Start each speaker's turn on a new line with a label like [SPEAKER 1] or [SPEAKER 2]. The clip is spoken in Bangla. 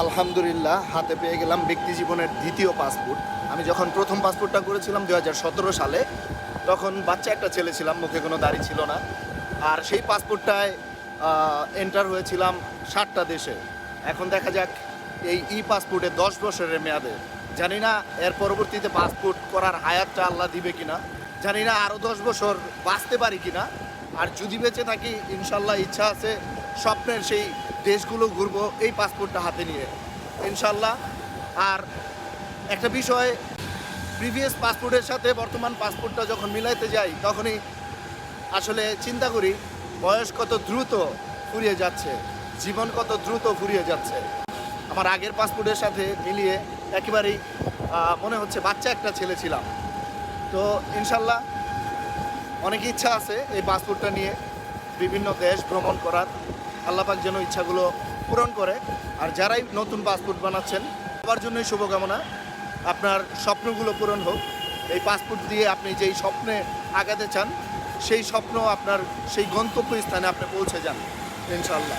[SPEAKER 1] আলহামদুলিল্লাহ হাতে পেয়ে গেলাম ব্যক্তি জীবনের দ্বিতীয় পাসপোর্ট। আমি যখন প্রথম পাসপোর্টটা করেছিলাম 2017 সালে, তখন বাচ্চা একটা ছেলে ছিলাম, মুখে কোনো দাড়ি ছিল না। আর সেই পাসপোর্টটায় এন্টার হয়েছিলাম 60টা দেশে। এখন দেখা যাক এই পাসপোর্টে 10 বছরের মেয়াদে, জানি না এর পরবর্তীতে পাসপোর্ট করার হায়াতটা আল্লাহ দিবে কিনা, জানি না আরও 10 বছর বাঁচতে পারি কিনা। আর যদি বেঁচে থাকি ইনশাল্লাহ ইচ্ছা আছে স্বপ্নের সেই দেশগুলো ঘুরবো এই পাসপোর্টটা হাতে নিয়ে ইনশাল্লাহ। আর একটা বিষয়, প্রিভিয়াস পাসপোর্টের সাথে বর্তমান পাসপোর্টটা যখন মিলাইতে যাই তখনই আসলে চিন্তা করি বয়স কত দ্রুত ফুরিয়ে যাচ্ছে, জীবন কত দ্রুত ফুরিয়ে যাচ্ছে। আমার আগের পাসপোর্টের সাথে মিলিয়ে একেবারেই মনে হচ্ছে বাচ্চা একটা ছেলে ছিলাম। তো ইনশাল্লাহ অনেক ইচ্ছা আছে এই পাসপোর্টটা নিয়ে বিভিন্ন দেশ ভ্রমণ করার। আল্লাহ পাক যেন ইচ্ছাগুলো পূরণ করে। আর যারাই নতুন পাসপোর্ট বানাচ্ছেন সবার জন্যই শুভকামনা, আপনার স্বপ্নগুলো পূরণ হোক। এই পাসপোর্ট দিয়ে আপনি যেই স্বপ্নে আগাতে চান সেই স্বপ্ন আপনার সেই গন্তব্য স্থানে আপনি পৌঁছে যান ইনশাল্লাহ।